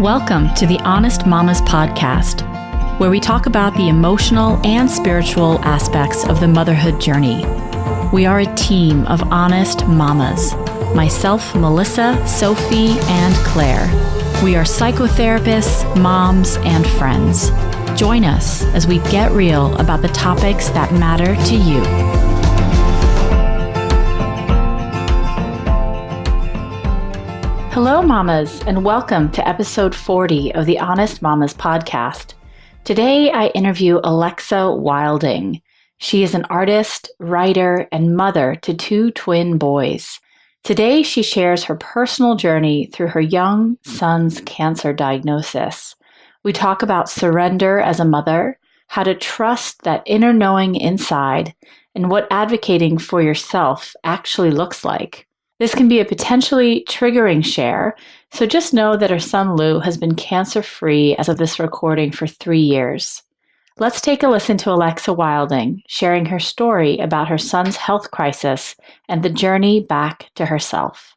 Welcome to the Honest Mamas podcast, where we talk about the emotional and spiritual aspects of the motherhood journey. We are a team of honest mamas. Myself, Melissa, Sophie, and Claire. We are psychotherapists, moms, and friends. Join us as we get real about the topics that matter to you. Hello, mamas, and welcome to episode 40 of the Honest Mamas podcast. Today, I interview Alexa Wilding. She is an artist, writer, and mother to two twin boys. Today, she shares her personal journey through her young son's cancer diagnosis. We talk about surrender as a mother, how to trust that inner knowing inside, and what advocating for yourself actually looks like. This can be a potentially triggering share, so just know that her son Lou has been cancer-free as of this recording for 3 years. Let's take a listen to Alexa Wilding, sharing her story about her son's health crisis and the journey back to herself.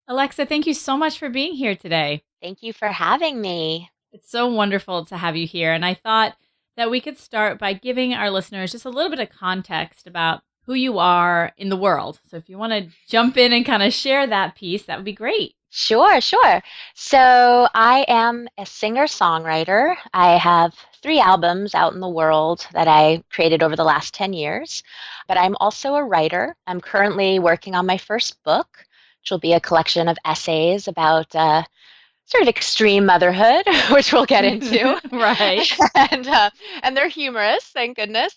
Alexa, thank you so much for being here today. Thank you for having me. It's so wonderful to have you here, and I thought that we could start by giving our listeners just a little bit of context about who you are in the world. So if you want to jump in and kind of share that piece, that would be great. Sure. So I am a singer-songwriter. I have 3 albums out in the world that I created over the last 10 years, but I'm also a writer. I'm currently working on my first book, which will be a collection of essays about sort of extreme motherhood, which we'll get into. Right. And they're humorous, thank goodness.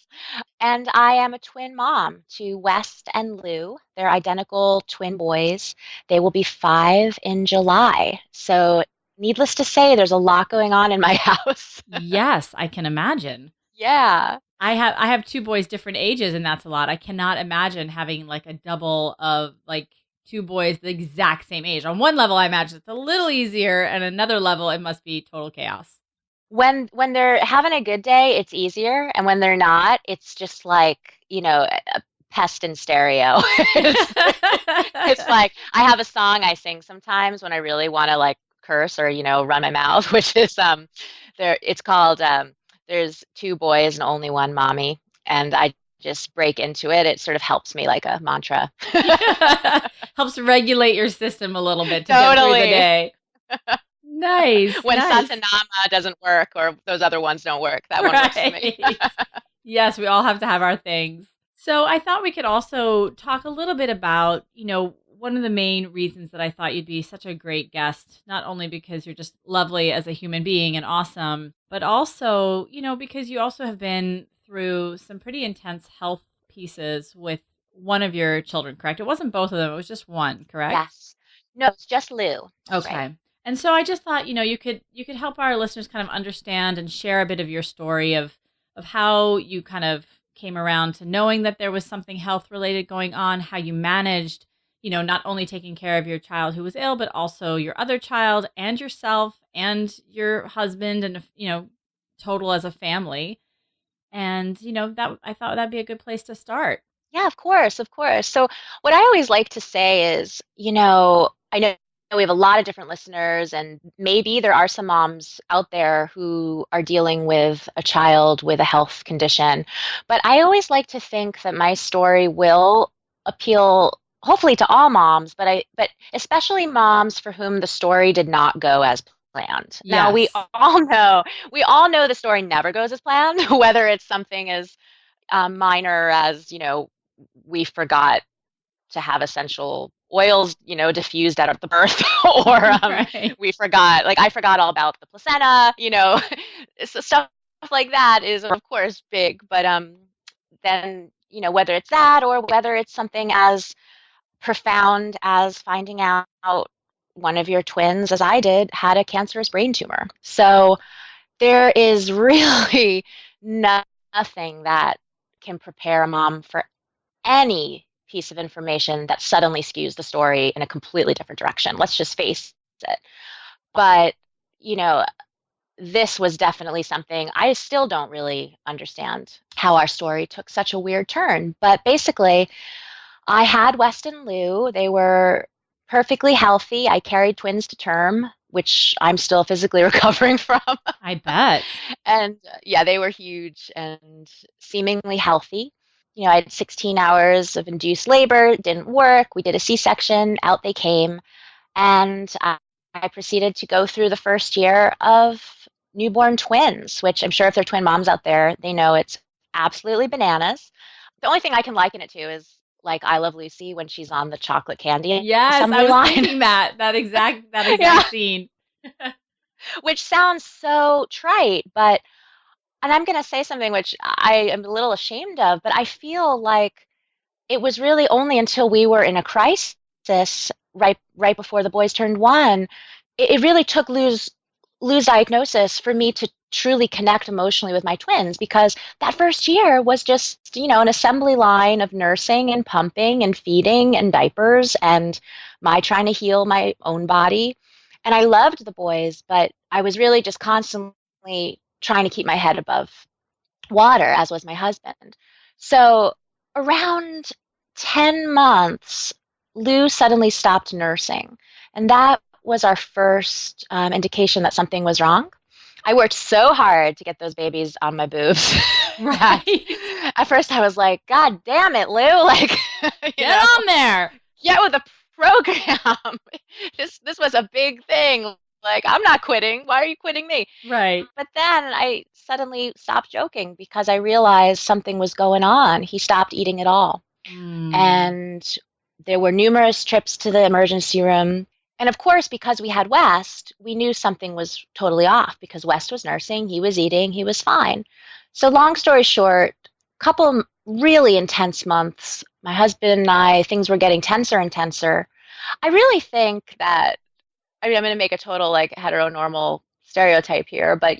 And I am a twin mom to West and Lou. They're identical twin boys. They will be 5 in July. So needless to say, there's a lot going on in my house. Yes, I can imagine. Yeah. I have 2 boys different ages, and that's a lot. I cannot imagine having like a double of like 2 boys the exact same age. On one level, I imagine it's a little easier, and another level, it must be total chaos. When they're having a good day, it's easier, and when they're not, it's just like, a pest in stereo. It's like I have a song I sing sometimes when I really want to like curse or run my mouth, which is it's called There's 2 boys and only one mommy, and I just break into it. It sort of helps me like a mantra. Helps regulate your system a little bit to get through the day. Nice. When Satanama doesn't work or those other ones don't work, that one works for me. Yes, we all have to have our things. So I thought we could also talk a little bit about, one of the main reasons that I thought you'd be such a great guest, not only because you're just lovely as a human being and awesome, but also, because you also have been through some pretty intense health pieces with one of your children, correct? It wasn't both of them. It was just one, correct? Yes. No, it's just Lou. Okay. Right. And so I just thought, you could help our listeners kind of understand and share a bit of your story of how you kind of came around to knowing that there was something health related going on, how you managed, not only taking care of your child who was ill, but also your other child and yourself and your husband and, total as a family. And, that I thought that'd be a good place to start. Yeah, of course. So what I always like to say is, I know we have a lot of different listeners, and maybe there are some moms out there who are dealing with a child with a health condition. But I always like to think that my story will appeal hopefully to all moms, but especially moms for whom the story did not go as planned. Yes. Now we all know the story never goes as planned, whether it's something as minor as, we forgot to have essential oils, diffused at the birth, or Right. we forgot, like I forgot all about the placenta, so stuff like that is of course big, but then, whether it's that or whether it's something as profound as finding out one of your twins, as I did, had a cancerous brain tumor. So there is really nothing that can prepare a mom for any piece of information that suddenly skews the story in a completely different direction. Let's just face it. But, this was definitely something I still don't really understand how our story took such a weird turn. But basically, I had West and Lou. They were perfectly healthy. I carried twins to term. which I'm still physically recovering from. I bet. And yeah, they were huge and seemingly healthy. I had 16 hours of induced labor, it didn't work. We did a C-section, out they came. And I proceeded to go through the first year of newborn twins, which I'm sure if they're twin moms out there, they know it's absolutely bananas. The only thing I can liken it to is like I Love Lucy when she's on the chocolate candy Yes, I assembly was line. thinking that exact Yeah, scene. which sounds so trite, but and I'm going to say something which I am a little ashamed of, but I feel like it was really only until we were in a crisis right before the boys turned one, it really took Lou's diagnosis for me to truly connect emotionally with my twins, because that first year was just, an assembly line of nursing and pumping and feeding and diapers and my trying to heal my own body. And I loved the boys, but I was really just constantly trying to keep my head above water, as was my husband. So around 10 months, Lou suddenly stopped nursing. And that was our first indication that something was wrong. I worked so hard to get those babies on my boobs. Right. At first I was like, God damn it, Lou. Like, Get on there. get with the program. This was a big thing. Like, I'm not quitting. Why are you quitting me? Right. But then I suddenly stopped joking because I realized something was going on. He stopped eating at all. And there were numerous trips to the emergency room. And of course, because we had West, we knew something was totally off because West was nursing, he was eating, he was fine. So long story short, a couple really intense months, my husband and I, things were getting tenser and tenser. I really think that, I'm going to make a total like heteronormal stereotype here, but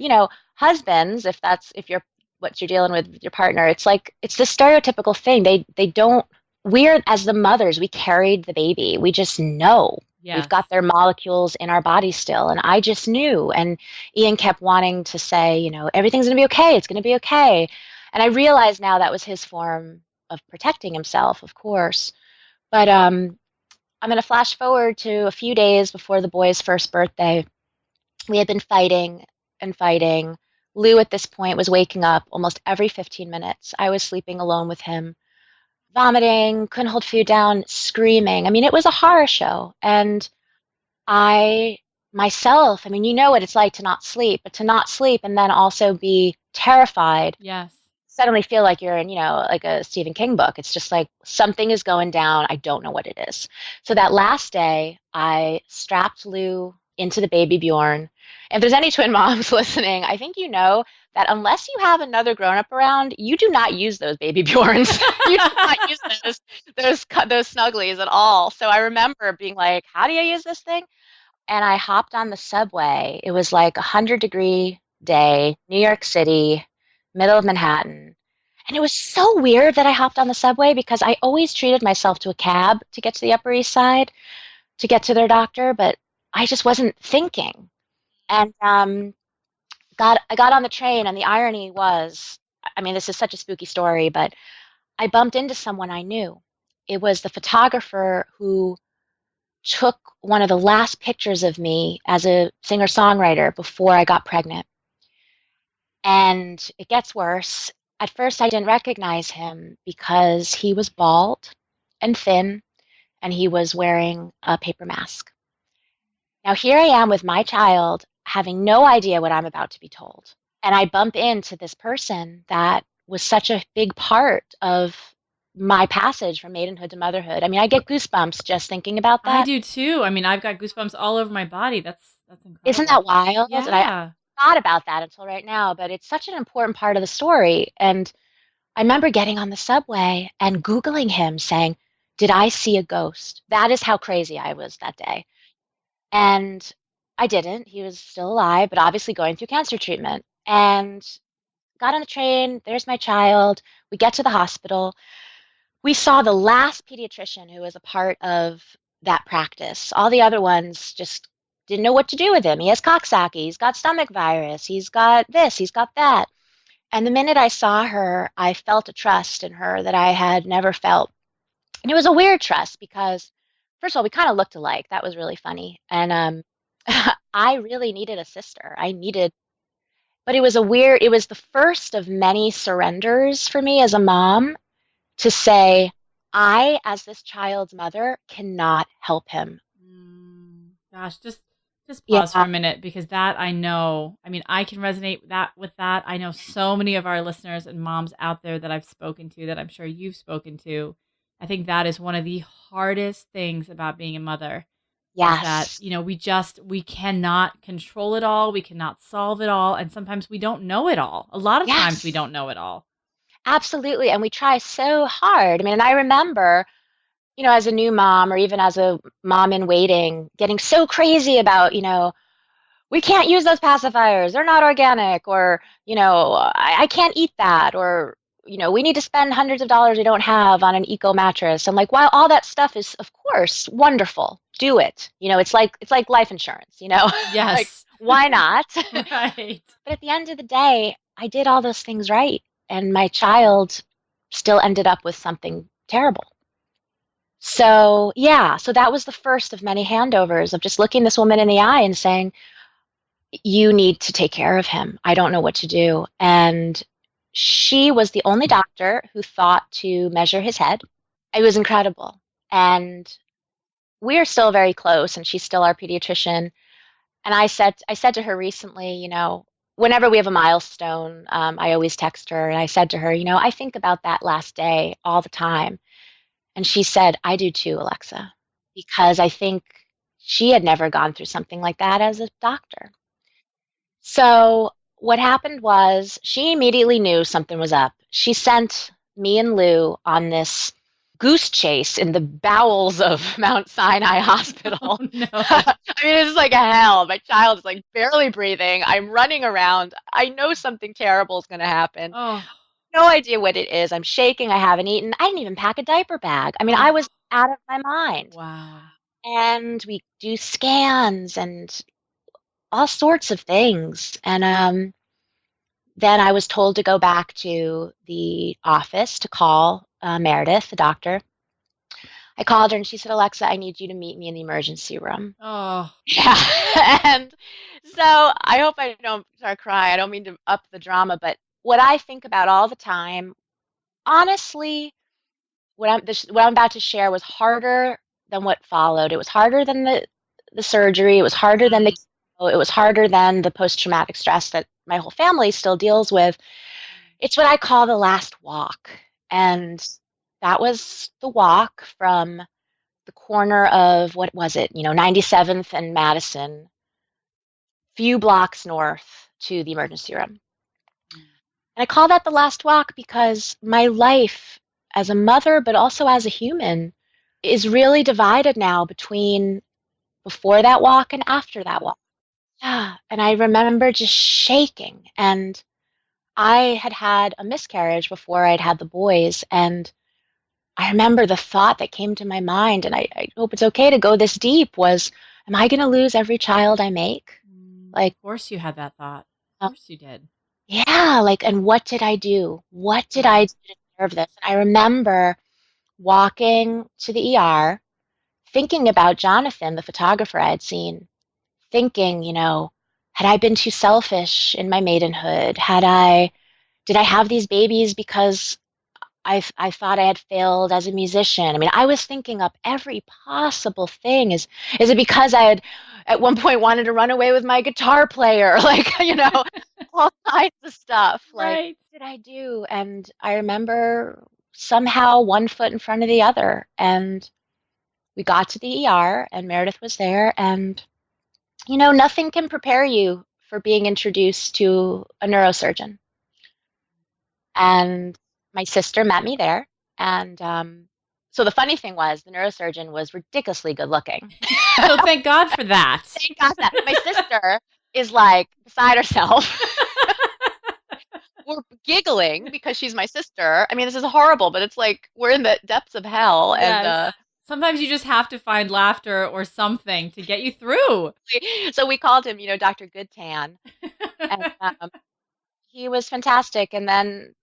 husbands, if you're what you're dealing with your partner, it's like it's the stereotypical thing. They don't. We're as the mothers, we carried the baby. We just know. Yes. We've got their molecules in our body still, and I just knew. And Ian kept wanting to say, everything's going to be okay. It's going to be okay. And I realize now that was his form of protecting himself, of course. But I'm going to flash forward to a few days before the boy's first birthday. We had been fighting and fighting. Lou at this point was waking up almost every 15 minutes. I was sleeping alone with him, vomiting, couldn't hold food down, screaming. I mean, it was a horror show. And I myself, you know what it's like to not sleep, but to not sleep and then also be terrified. Yes. Suddenly feel like you're in, like a Stephen King book. It's just like something is going down. I don't know what it is. So that last day, I strapped Lou into the baby Bjorn. If there's any twin moms listening, I think you know that unless you have another grown-up around, you do not use those baby Bjorns. You do not use those snugglies at all. So I remember being like, how do you use this thing? And I hopped on the subway. It was like a 100-degree day, New York City, middle of Manhattan. And it was so weird that I hopped on the subway because I always treated myself to a cab to get to the Upper East Side, to get to their doctor, but I just wasn't thinking. And I got on the train, and the irony was, this is such a spooky story, but I bumped into someone I knew. It was the photographer who took one of the last pictures of me as a singer-songwriter before I got pregnant. And it gets worse. At first, I didn't recognize him because he was bald and thin, and he was wearing a paper mask. Now, here I am with my child, having no idea what I'm about to be told. And I bump into this person that was such a big part of my passage from maidenhood to motherhood. I get goosebumps just thinking about that. I do too. I've got goosebumps all over my body. That's incredible. Isn't that wild? Yeah. And I thought about that until right now, but it's such an important part of the story. And I remember getting on the subway and Googling him saying, did I see a ghost? That is how crazy I was that day. And I didn't. He was still alive, but obviously going through cancer treatment. And got on the train. There's my child. We get to the hospital. We saw the last pediatrician who was a part of that practice. All the other ones just didn't know what to do with him. He has Coxsackie. He's got stomach virus. He's got this. He's got that. And the minute I saw her, I felt a trust in her that I had never felt. And it was a weird trust because, first of all, we kind of looked alike. That was really funny. And I really needed a sister. But it was the first of many surrenders for me as a mom to say, I, as this child's mother, cannot help him. Gosh, just pause for Yeah. a minute because that I know, I mean, I can resonate with that. I know so many of our listeners and moms out there that I've spoken to that I'm sure you've spoken to. I think that is one of the hardest things about being a mother is that, Yes. we cannot control it all, we cannot solve it all, and sometimes we don't know it all. A lot of times we Yes. don't know it all. Absolutely. And we try so hard. I mean, and I remember, as a new mom or even as a mom in waiting, getting so crazy about, we can't use those pacifiers. They're not organic, or, I can't eat that, or, we need to spend hundreds of dollars we don't have on an eco mattress. I'm like, while all that stuff is, of course, wonderful, do it. It's like life insurance, like, Yes. why not? Right. But at the end of the day, I did all those things right, and my child still ended up with something terrible. So, yeah, so that was the first of many handovers of just looking this woman in the eye and saying, you need to take care of him. I don't know what to do. And she was the only doctor who thought to measure his head. It was incredible. And we are still very close, and she's still our pediatrician. And I said to her recently, whenever we have a milestone, I always text her, and I said to her, I think about that last day all the time. And she said, I do too, Alexa, because I think she had never gone through something like that as a doctor. So what happened was she immediately knew something was up. She sent me and Lou on this goose chase in the bowels of Mount Sinai Oh Hospital. no. I mean, it's like a hell. My child is like barely breathing. I'm running around. I know something terrible is going to happen. Oh. No idea what it is. I'm shaking. I haven't eaten. I didn't even pack a diaper bag. I mean, I Oh. was out of my mind. Wow. And we do scans and all sorts of things. And then I was told to go back to the office to call Meredith, the doctor. I called her and she said, Alexa, I need you to meet me in the emergency room. Oh. Yeah. And so I hope I don't start crying. I don't mean to up the drama, but what I think about all the time, honestly, what I'm about to share was harder than what followed. It was harder than the surgery. It was harder than the chemo. It was harder than the post-traumatic stress that my whole family still deals with. It's what I call the last walk. And that was the walk from the corner of, what was it, 97th and Madison, few blocks north to the emergency room. And I call that the last walk because my life as a mother, but also as a human, is really divided now between before that walk and after that walk. Yeah. And I remember just shaking. And I had had a miscarriage before I'd had the boys. And I remember the thought that came to my mind, and I hope it's okay to go this deep, was, am I going to lose every child I make? Like, Of course you had that thought. Of um, course you did. yeah, like, and what did I do? What did I Yeah. do to deserve this? And I remember walking to the ER, thinking about Jonathan, the photographer I had seen, thinking, had I been too selfish in my maidenhood? Did I have these babies because I thought I had failed as a musician? I mean, I was thinking up every possible thing. Is it because I had at one point wanted to run away with my guitar player? Like, all kinds of stuff. Like, Right. what did I do? And I remember somehow one foot in front of the other. And we got to the ER and Meredith was there. And, nothing can prepare you for being introduced to a neurosurgeon. And my sister met me there. And so the funny thing was, the neurosurgeon was ridiculously good looking. So thank God for that. Thank God that my sister is like beside herself. We're giggling because she's my sister. I mean, this is horrible, but it's like we're in the depths of hell. And Yes. Sometimes you just have to find laughter or something to get you through. so we called him, Dr. Goodtan. And he was fantastic. And then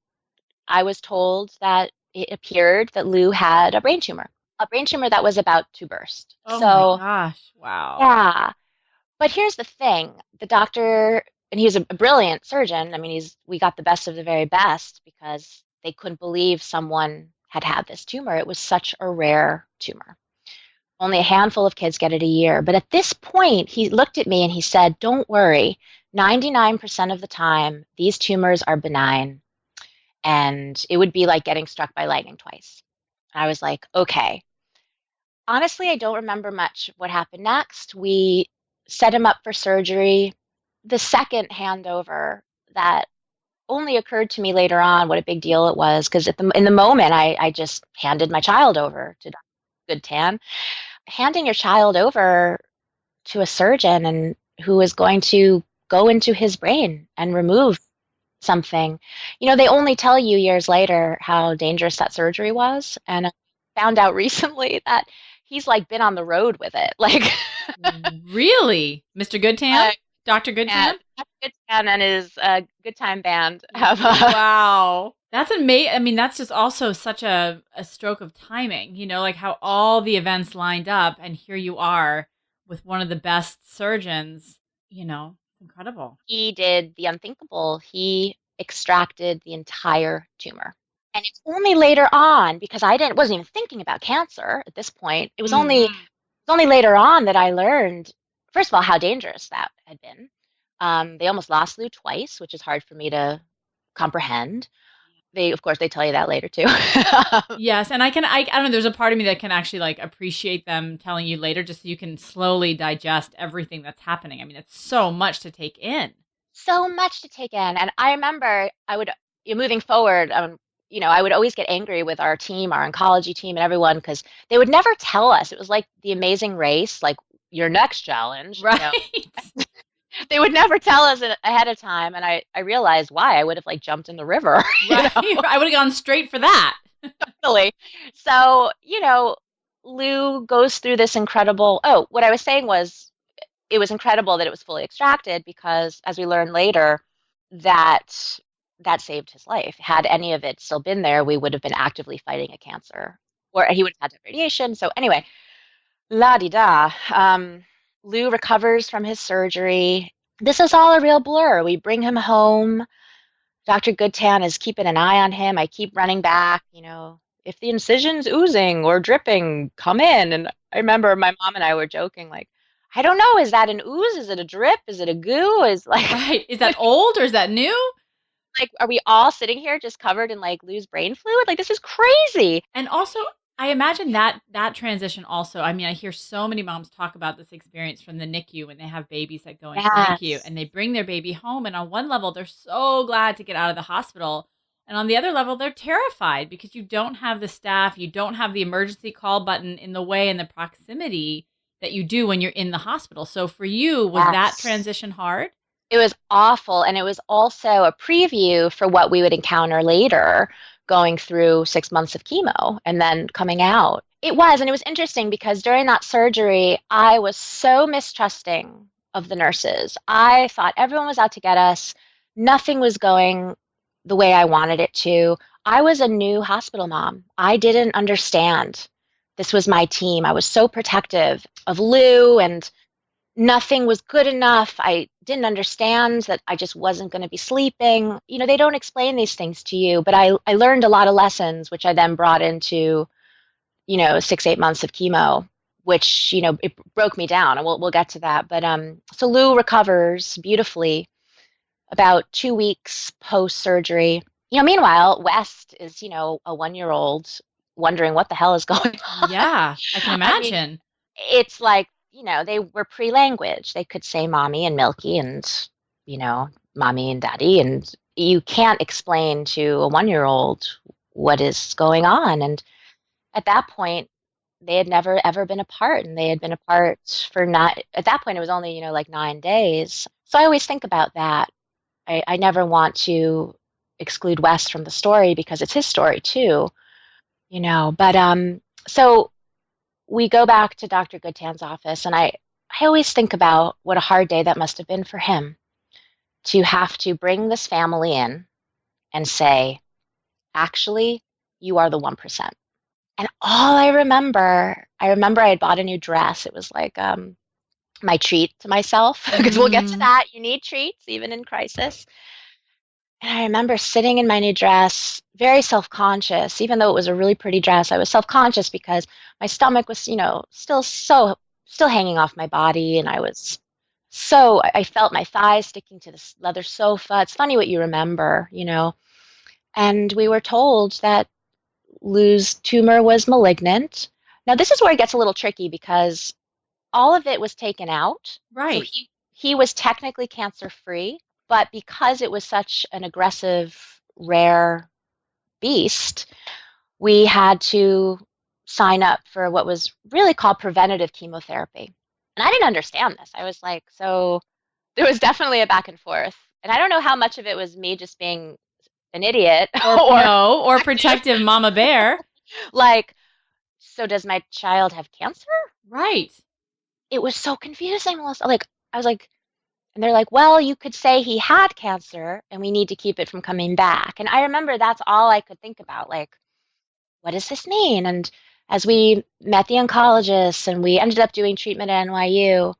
I was told that it appeared that Lou had a brain tumor that was about to burst. Oh my So, gosh. Wow. yeah. But here's the thing, the doctor, and he was a brilliant surgeon. I mean, we got the best of the very best because they couldn't believe someone had had this tumor. It was such a rare tumor. Only a handful of kids get it a year. But at this point, he looked at me and he said, "Don't worry. 99% of the time, these tumors are benign, and it would be like getting struck by lightning twice." I was like, okay. Honestly, I don't remember much what happened next. We set him up for surgery. The second handover that only occurred to me later on what a big deal it was, because in the moment, I just handed my child over to Dr. Goodtan. Handing your child over to a surgeon and who is going to go into his brain and remove something. They only tell you years later how dangerous that surgery was, and I found out recently that he's like been on the road with it. Like Really? Mr. Goodtan? Dr. Goodtan? Dr. Goodtan and his Good Time Band have Wow. That's amazing. I mean, that's just also such a stroke of timing, like how all the events lined up and here you are with one of the best surgeons, incredible. He did the unthinkable. He extracted the entire tumor. And it's only later on, because wasn't even thinking about cancer at this point. It was only later on that I learned, first of all, how dangerous that had been. They almost lost Lou twice, which is hard for me to comprehend. Of course, they tell you that later too. Yes, and I don't know, there's a part of me that can actually like appreciate them telling you later just so you can slowly digest everything that's happening. I mean, it's so much to take in. So much to take in. And I remember moving forward, I would always get angry with our team, our oncology team and everyone, because they would never tell us. It was like the Amazing Race, like your next challenge. Right. They would never tell us ahead of time, and I realized why. I would have like jumped in the river. Right. I would have gone straight for that. Totally. So, Lou goes through this incredible. Oh, what I was saying was it was incredible that it was fully extracted because, as we learned later, that saved his life. Had any of it still been there, we would have been actively fighting a cancer, or he would have had to have radiation. So anyway, la-di-da. Lou recovers from his surgery. This is all a real blur. We bring him home. Dr. Goodtan is keeping an eye on him. I keep running back, if the incision's oozing or dripping, come in. And I remember my mom and I were joking, like, I don't know, is that an ooze? Is it a drip? Is it a goo? Right. Is that old or is that new? Like, are we all sitting here just covered in like Lou's brain fluid? Like, this is crazy. And also, I imagine that transition also, I mean, I hear so many moms talk about this experience from the NICU when they have babies that go into the NICU and they bring their baby home. And on one level, they're so glad to get out of the hospital. And on the other level, they're terrified because you don't have the staff, you don't have the emergency call button in the way and the proximity that you do when you're in the hospital. So for you, was that transition hard? It was awful. And it was also a preview for what we would encounter later, going through 6 months of chemo and then coming out. It was, and it was interesting because during that surgery, I was so mistrusting of the nurses. I thought everyone was out to get us. Nothing was going the way I wanted it to. I was a new hospital mom. I didn't understand. This was my team. I was so protective of Lou, and nothing was good enough. I didn't understand that I just wasn't going to be sleeping. They don't explain these things to you, but I learned a lot of lessons, which I then brought into, 6-8 months of chemo, which, it broke me down, and we'll get to that. But so Lou recovers beautifully about 2 weeks post-surgery. Meanwhile, West is, a 1-year-old wondering what the hell is going on. Yeah, I can imagine. I mean, it's like, they were pre-language. They could say mommy and milky and, mommy and daddy. And you can't explain to a 1-year-old what is going on. And at that point, they had never, ever been apart. And they had been apart for at that point, it was only, like 9 days. So I always think about that. I never want to exclude Wes from the story because it's his story too, But so we go back to Dr. Goodtan's office, and I always think about what a hard day that must have been for him to have to bring this family in and say, actually, you are the 1%. And all I remember I had bought a new dress. It was like my treat to myself, because we'll get to Mm. that. You need treats, even in crisis. And I remember sitting in my new dress, very self-conscious, even though it was a really pretty dress. I was self-conscious because my stomach was, still hanging off my body, and I felt my thighs sticking to this leather sofa. It's funny what you remember. And we were told that Lou's tumor was malignant. Now, this is where it gets a little tricky because all of it was taken out. So Right. he was technically cancer free, but because it was such an aggressive, rare beast, we had to sign up for what was really called preventative chemotherapy. And I didn't understand this. I was like, so there was definitely a back and forth. And I don't know how much of it was me just being an idiot Or protective mama bear. like, so does my child have cancer? Right. It was so confusing, Melissa. Like, I was like, and they're like, well, you could say he had cancer and we need to keep it from coming back. And I remember that's all I could think about. Like, what does this mean? And as we met the oncologist and we ended up doing treatment at NYU,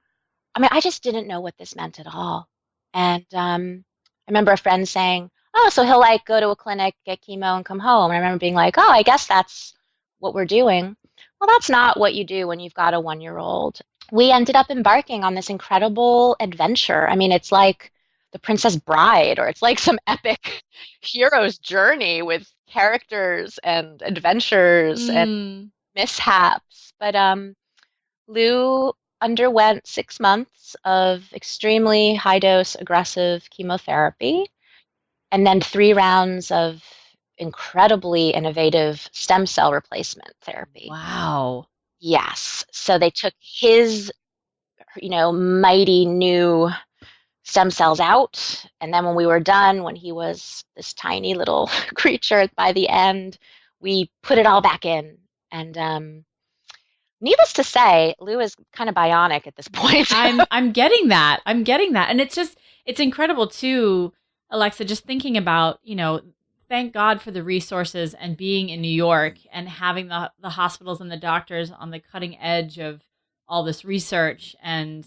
I mean, I just didn't know what this meant at all. And I remember a friend saying, oh, so he'll like go to a clinic, get chemo, and come home. And I remember being like, oh, I guess that's what we're doing. Well, that's not what you do when you've got a 1-year-old. We ended up embarking on this incredible adventure. I mean, it's like The Princess Bride, or it's like some epic hero's journey with characters and adventures and Mm. mishaps. But Lou underwent 6 months of extremely high dose aggressive chemotherapy and then 3 rounds of incredibly innovative stem cell replacement therapy. Wow. Yes. So they took his, mighty new stem cells out. And then when we were done, when he was this tiny little creature by the end, we put it all back in. And needless to say, Lou is kind of bionic at this point. I'm getting that. And it's incredible too, Alexa, just thinking about, thank God for the resources and being in New York and having the hospitals and the doctors on the cutting edge of all this research and,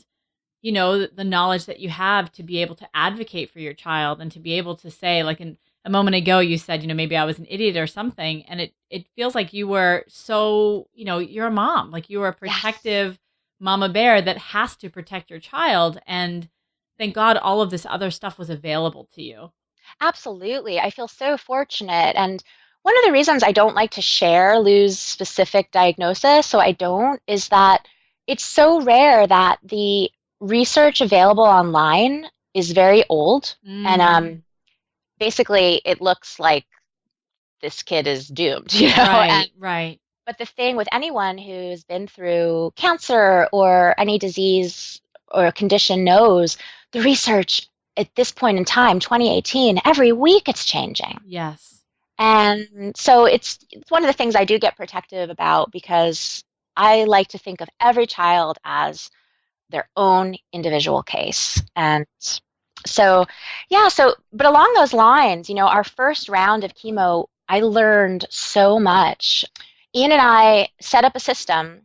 the knowledge that you have to be able to advocate for your child and to be able to say, like a moment ago, you said, maybe I was an idiot or something. And it feels like you were so, you're a mom, like you were a protective Yes. mama bear that has to protect your child. And thank God all of this other stuff was available to you. Absolutely. I feel so fortunate. And one of the reasons I don't like to share Lou's specific diagnosis, so I don't, is that it's so rare that the research available online is very old. And basically, it looks like this kid is doomed, Right, right. But the thing with anyone who's been through cancer or any disease or condition knows the research at this point in time, 2018, every week it's changing. Yes. And so it's one of the things I do get protective about because I like to think of every child as their own individual case. And so, but along those lines, our first round of chemo, I learned so much. Ian and I set up a system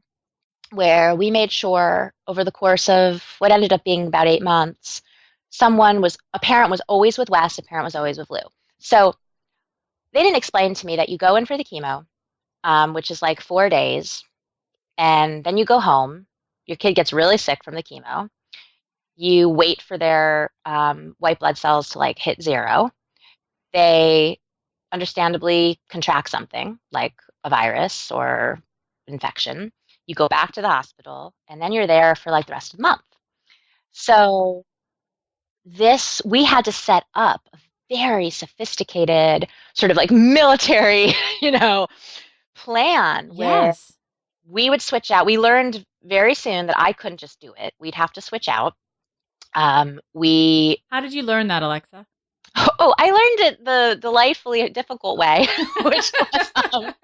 where we made sure over the course of what ended up being about 8 months, a parent was always with Wes, a parent was always with Lou. So they didn't explain to me that you go in for the chemo, which is like 4 days, and then you go home. Your kid gets really sick from the chemo. You wait for their white blood cells to like hit 0. They understandably contract something like a virus or infection. You go back to the hospital, and then you're there for like the rest of the month. So we had to set up a very sophisticated sort of like military, plan where Yes. we would switch out. We learned very soon that I couldn't just do it. We'd have to switch out. How did you learn that, Alexa? Oh, I learned it the delightfully difficult way, which was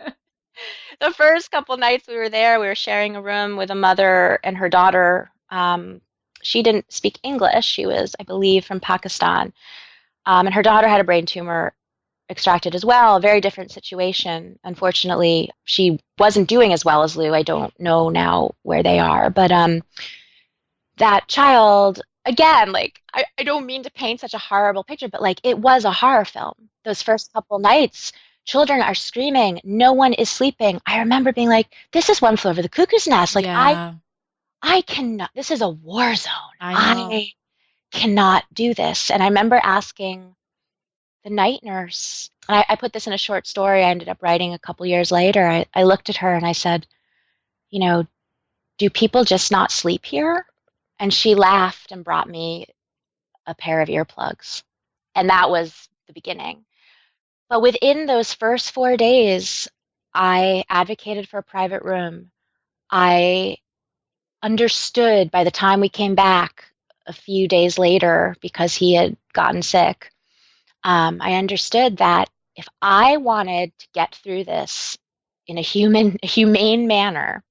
the first couple nights we were there, we were sharing a room with a mother and her daughter. She didn't speak English. She was, I believe, from Pakistan. And her daughter had a brain tumor extracted as well. A very different situation. Unfortunately, she wasn't doing as well as Lou. I don't know now where they are. But that child, again, like, I don't mean to paint such a horrible picture, but like, it was a horror film. Those first couple nights, children are screaming, no one is sleeping. I remember being like, this is One Flew Over the Cuckoo's Nest. Like, Yeah, I cannot, this is a war zone. I know. I cannot do this. And I remember asking the night nurse, and I put this in a short story I ended up writing a couple years later. I looked at her and I said, you know, do people just not sleep here? And she laughed and brought me a pair of earplugs. And that was the beginning. But within those first 4 days, I advocated for a private room. I understood by the time we came back a few days later, because he had gotten sick, I understood that if I wanted to get through this in a humane manner,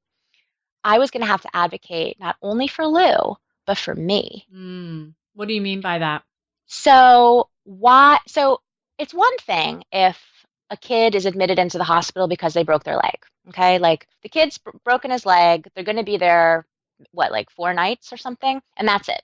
I was going to have to advocate not only for Lou, but for me. What do you mean by that? So it's one thing if a kid is admitted into the hospital because they broke their leg. Okay, like the kid's broken his leg, they're going to be there, what, like 4 nights or something, and that's it.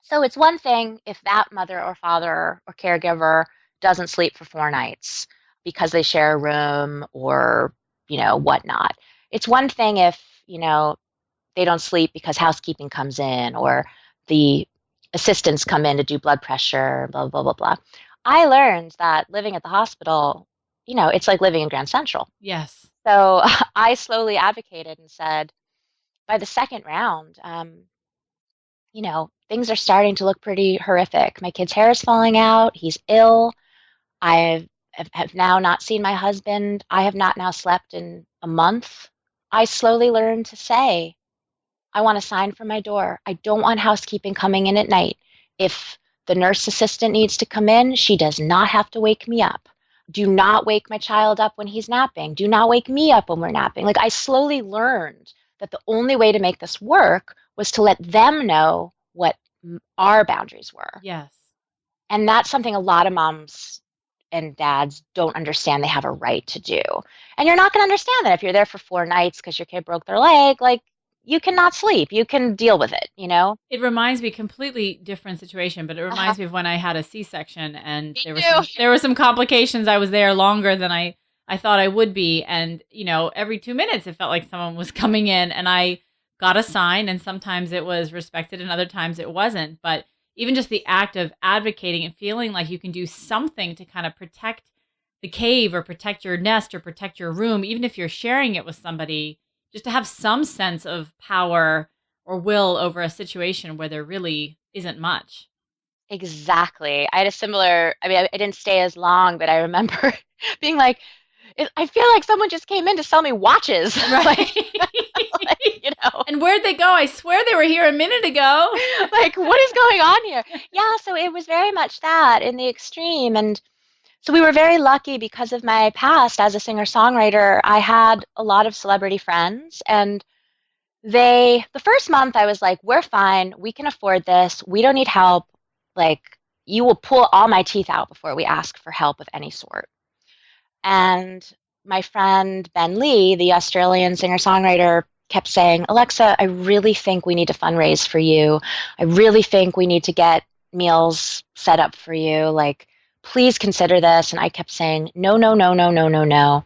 So it's one thing if that mother or father or caregiver doesn't sleep for 4 nights because they share a room or, whatnot. It's one thing if, they don't sleep because housekeeping comes in or the assistants come in to do blood pressure, blah, blah, blah, blah. I learned that living at the hospital, it's like living in Grand Central. Yes. So I slowly advocated and said, by the second round, things are starting to look pretty horrific. My kid's hair is falling out. He's ill. I have now not seen my husband. I have not now slept in a month. I slowly learned to say, I want a sign for my door. I don't want housekeeping coming in at night. If the nurse assistant needs to come in, she does not have to wake me up. Do not wake my child up when he's napping. Do not wake me up when we're napping. Like, I slowly learned that the only way to make this work was to let them know what our boundaries were. Yes. And that's something a lot of moms and dads don't understand they have a right to do. And you're not going to understand that if you're there for 4 nights because your kid broke their leg. Like, you cannot sleep. You can deal with it, It reminds me, completely different situation, but it reminds me of when I had a C-section and Me there were some complications. I was there longer than I thought I would be. And, every 2 minutes it felt like someone was coming in and I got a sign, and sometimes it was respected and other times it wasn't. But even just the act of advocating and feeling like you can do something to kind of protect the cave or protect your nest or protect your room, even if you're sharing it with somebody, just to have some sense of power or will over a situation where there really isn't much. Exactly. I had a similar, I didn't stay as long, but I remember being like, I feel like someone just came in to sell me watches. Right. And where'd they go? I swear they were here a minute ago. Like, what is going on here? Yeah, so it was very much that in the extreme. And so we were very lucky because of my past as a singer-songwriter. I had a lot of celebrity friends, and the first month I was like, we're fine. We can afford this. We don't need help. Like, you will pull all my teeth out before we ask for help of any sort. And my friend Ben Lee, the Australian singer-songwriter, kept saying, Alexa, I really think we need to fundraise for you. I really think we need to get meals set up for you. Like, please consider this. And I kept saying, no, no, no, no, no, no, no.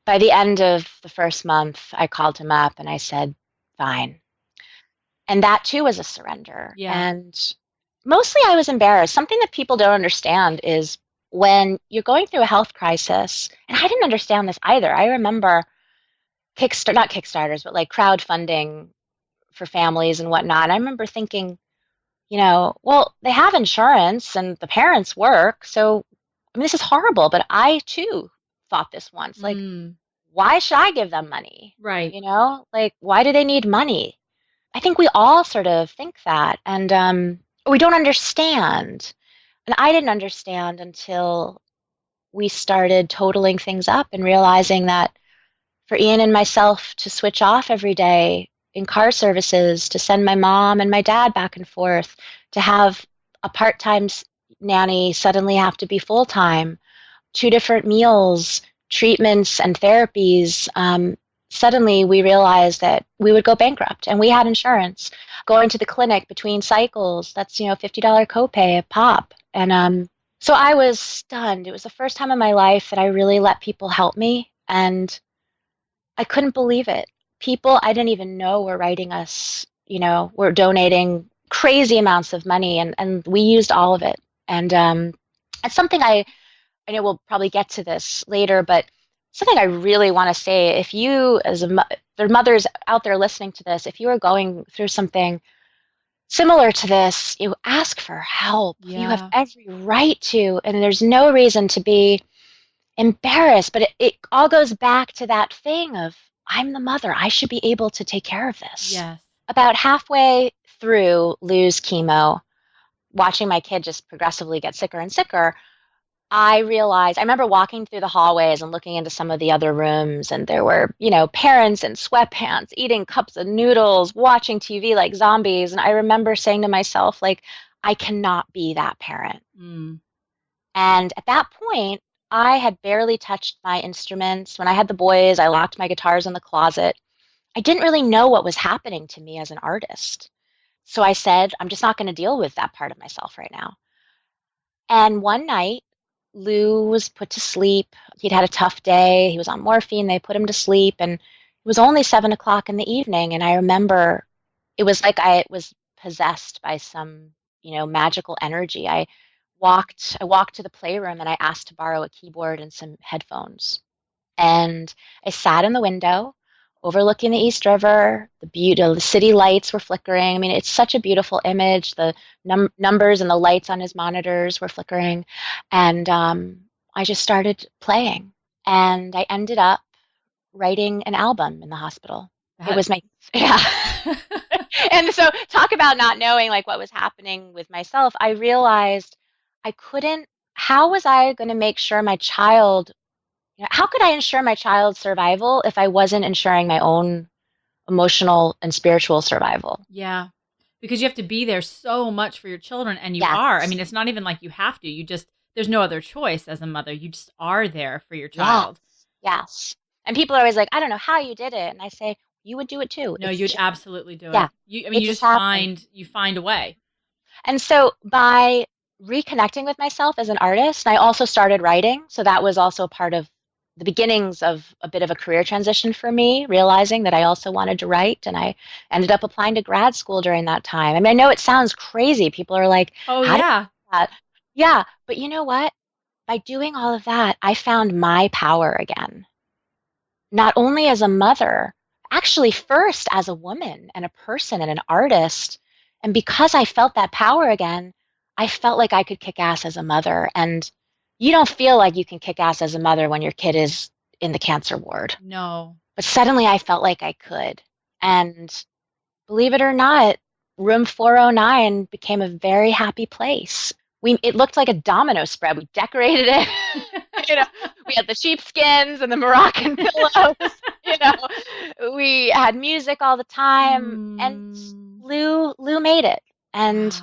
By the end of the first month, I called him up and I said, fine. And that too was a surrender. Yeah. And mostly I was embarrassed. Something that people don't understand is when you're going through a health crisis, and I didn't understand this either. I remember not Kickstarters, but like crowdfunding for families and whatnot. And I remember thinking, well, they have insurance and the parents work. So, this is horrible. But I too thought this once, like, why should I give them money? Right. Like, why do they need money? I think we all sort of think that. And we don't understand. And I didn't understand until we started totaling things up and realizing that for Ian and myself to switch off every day in car services, to send my mom and my dad back and forth, to have a part-time nanny suddenly have to be full-time, 2 different meals, treatments and therapies, suddenly we realized that we would go bankrupt, and we had insurance. going to the clinic between cycles. That's, $50 copay a pop. And so I was stunned. It was the first time in my life that I really let people help me. And I couldn't believe it. People I didn't even know were writing us, were donating crazy amounts of money, and we used all of it. And it's something I know we'll probably get to this later, but something I really want to say, if you, there are mothers out there listening to this, if you are going through something similar to this, you ask for help. You have Yeah. every right to, and there's no reason to be embarrassed, but it all goes back to that thing of, I'm the mother. I should be able to take care of this. Yes. About halfway through Lou's chemo, watching my kid just progressively get sicker and sicker, I realized, I remember walking through the hallways and looking into some of the other rooms, and there were, parents in sweatpants eating cups of noodles, watching TV like zombies. And I remember saying to myself, like, I cannot be that parent. Mm. And at that point, I had barely touched my instruments. When I had the boys, I locked my guitars in the closet. I didn't really know what was happening to me as an artist. So I said, I'm just not going to deal with that part of myself right now. And one night, Lou was put to sleep. He'd had a tough day. He was on morphine. They put him to sleep. And it was only 7 o'clock in the evening. And I remember it was like I was possessed by some, magical energy. I walked to the playroom and I asked to borrow a keyboard and some headphones. And I sat in the window overlooking the East River. The city lights were flickering. I mean, it's such a beautiful image. The numbers and the lights on his monitors were flickering. And I just started playing. And I ended up writing an album in the hospital. It was yeah. And so talk about not knowing like what was happening with myself. I realized how was I going to make sure my child, how could I ensure my child's survival if I wasn't ensuring my own emotional and spiritual survival? Yeah. Because you have to be there so much for your children, and you Yes. are. I mean, it's not even like you have to. There's no other choice as a mother. You just are there for your child. Yes. And people are always like, I don't know how you did it. And I say, you would do it too. No, you'd absolutely do it. Yeah. You just find a way. And so by reconnecting with myself as an artist, I also started writing. So that was also part of the beginnings of a bit of a career transition for me, realizing that I also wanted to write. And I ended up applying to grad school during that time. I mean, I know it sounds crazy. People are like, oh, how yeah. do you do that? Yeah. But you know what? By doing all of that, I found my power again. Not only as a mother, actually first as a woman and a person and an artist. And because I felt that power again, I felt like I could kick ass as a mother. And you don't feel like you can kick ass as a mother when your kid is in the cancer ward. No. But suddenly I felt like I could. And believe it or not, room 409 became a very happy place. It looked like a domino spread. We decorated it. We had the sheepskins and the Moroccan pillows. We had music all the time. And Lou made it. And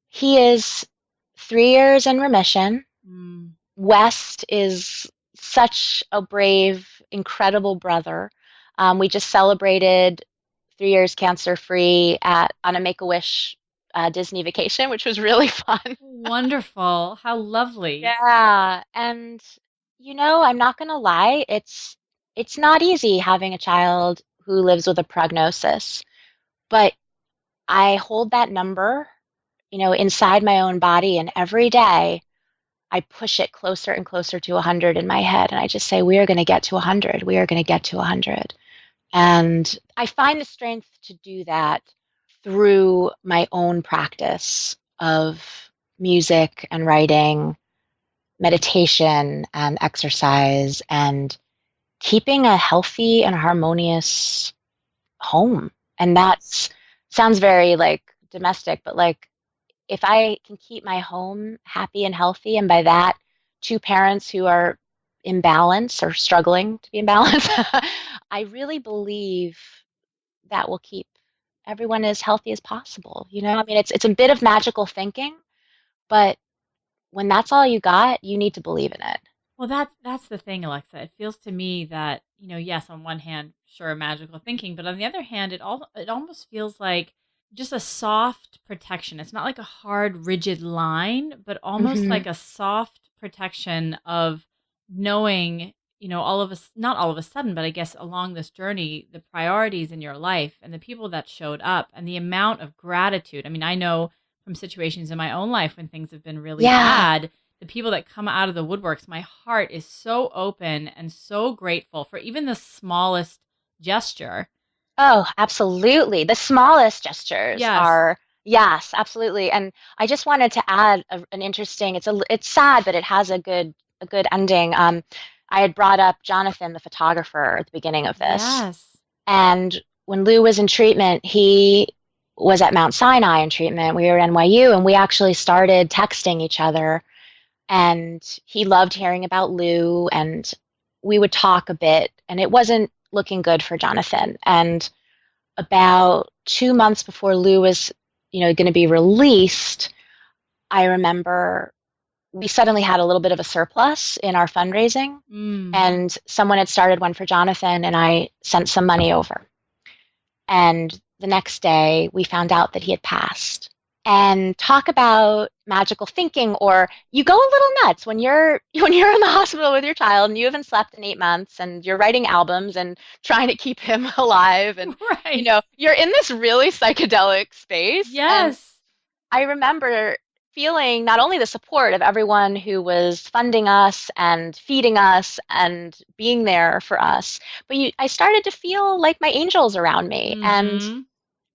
he is 3 years in remission. West is such a brave, incredible brother. We just celebrated 3 years cancer-free on a Make-A-Wish Disney vacation, which was really fun. Wonderful. How lovely. Yeah. And, I'm not going to lie. It's not easy having a child who lives with a prognosis. But I hold that number, inside my own body. And every day I push it closer and closer to 100 in my head. And I just say, we are going to get to 100. We are going to get to 100. And I find the strength to do that through my own practice of music and writing, meditation and exercise, and keeping a healthy and harmonious home. And that sounds very like domestic, but like if I can keep my home happy and healthy, and by that, two parents who are in balance or struggling to be in balance, I really believe that will keep everyone as healthy as possible. I mean, it's a bit of magical thinking, but when that's all you got, you need to believe in it. Well, that's the thing, Alexa. It feels to me that, yes, on one hand, sure, magical thinking, but on the other hand, it almost feels like just a soft protection. It's not like a hard, rigid line, but almost Mm-hmm. like a soft protection of knowing, all of us, not all of a sudden, but I guess along this journey, the priorities in your life and the people that showed up and the amount of gratitude. I mean, I know from situations in my own life when things have been really Yeah. bad, the people that come out of the woodworks, my heart is so open and so grateful for even the smallest gesture. Oh, absolutely. The smallest gestures Yes. are, yes, absolutely. And I just wanted to add an interesting, it's sad, but it has a good ending. I had brought up Jonathan, the photographer, at the beginning of this. Yes. And when Lou was in treatment, he was at Mount Sinai in treatment. We were at NYU, and we actually started texting each other. And he loved hearing about Lou, and we would talk a bit. And it wasn't looking good for Jonathan. And about 2 months before Lou was, going to be released, I remember we suddenly had a little bit of a surplus in our fundraising, Mm. and someone had started one for Jonathan, and I sent some money over. And the next day, we found out that he had passed. And talk about magical thinking, or you go a little nuts when you're when you're in the hospital with your child and you haven't slept in 8 months and you're writing albums and trying to keep him alive, and Right. you're in this really psychedelic space. And Yes. I remember feeling not only the support of everyone who was funding us and feeding us and being there for us, but I started to feel like my angels around me. And Mm-hmm.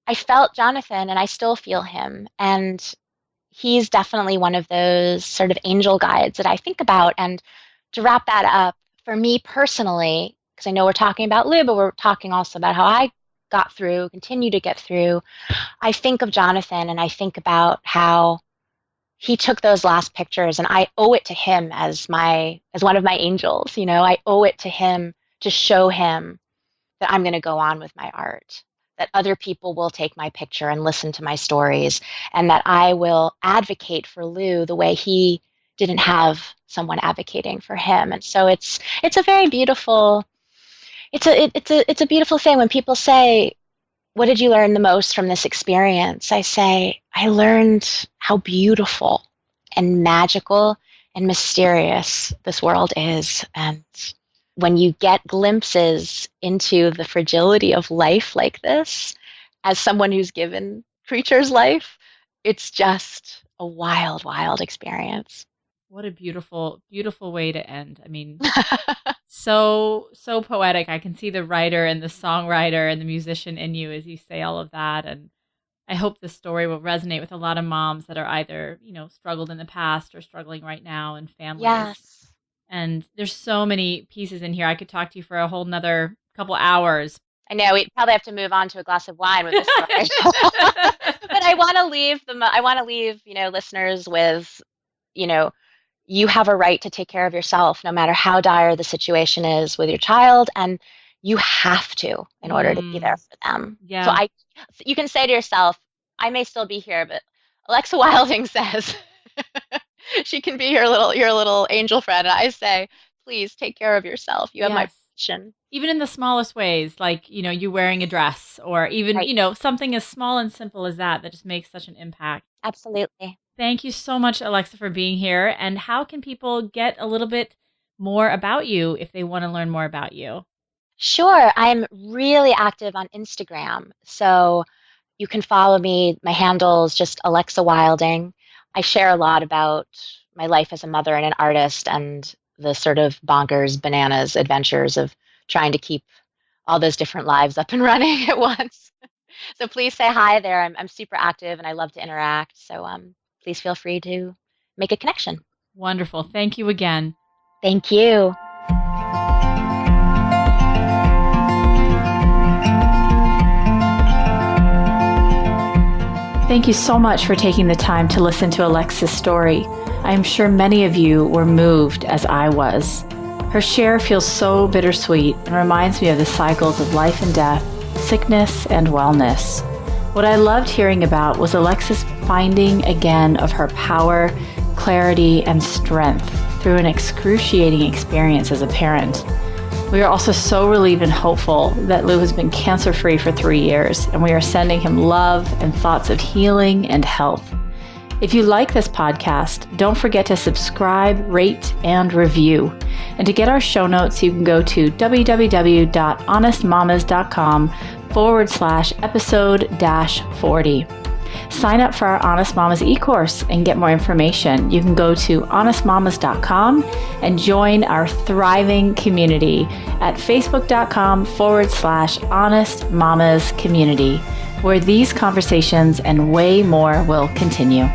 I felt Jonathan, and I still feel him. And he's definitely one of those sort of angel guides that I think about. And to wrap that up, for me personally, because I know we're talking about Lou, but we're talking also about how I got through, continue to get through, I think of Jonathan, and I think about how he took those last pictures, and I owe it to him as one of my angels. I owe it to him to show him that I'm going to go on with my art, that other people will take my picture and listen to my stories, and that I will advocate for Lou the way he didn't have someone advocating for him. And so it's a very beautiful it's a beautiful thing when people say, "What did you learn the most from this experience?" I say, I learned how beautiful and magical and mysterious this world is. And when you get glimpses into the fragility of life like this, as someone who's given creatures life, it's just a wild, wild experience. What a beautiful, beautiful way to end. I mean, so poetic. I can see the writer and the songwriter and the musician in you as you say all of that. And I hope this story will resonate with a lot of moms that are either, struggled in the past or struggling right now, and families. Yes. And there's so many pieces in here. I could talk to you for a whole nother couple hours. I know we probably have to move on to a glass of wine with this story. But I want to leave listeners with, you have a right to take care of yourself no matter how dire the situation is with your child, and you have to in order to be there for them. Yeah. So you can say to yourself, I may still be here, but Alexa Wilding says she can be your little angel friend. And I say, please take care of yourself. You have my permission. Even in the smallest ways, like, you wearing a dress, or even, Right. Something as small and simple as that just makes such an impact. Absolutely. Thank you so much, Alexa, for being here. And how can people get a little bit more about you if they want to learn more about you? Sure. I'm really active on Instagram. So you can follow me. My handle is just Alexa Wilding. I share a lot about my life as a mother and an artist, and the sort of bonkers, bananas adventures of trying to keep all those different lives up and running at once. So please say hi there. I'm super active and I love to interact. So please feel free to make a connection. Wonderful. Thank you again. Thank you. Thank you so much for taking the time to listen to Alexa's story. I am sure many of you were moved as I was. Her share feels so bittersweet and reminds me of the cycles of life and death, sickness and wellness. What I loved hearing about was Alexa's finding again of her power, clarity, and strength through an excruciating experience as a parent. We are also so relieved and hopeful that Lou has been cancer-free for 3 years, and we are sending him love and thoughts of healing and health. If you like this podcast, don't forget to subscribe, rate, and review. And to get our show notes, you can go to www.honestmamas.com/episode-40. Sign up for our Honest Mamas e-course and get more information. You can go to honestmamas.com and join our thriving community at facebook.com/Honest Mamas Community, where these conversations and way more will continue.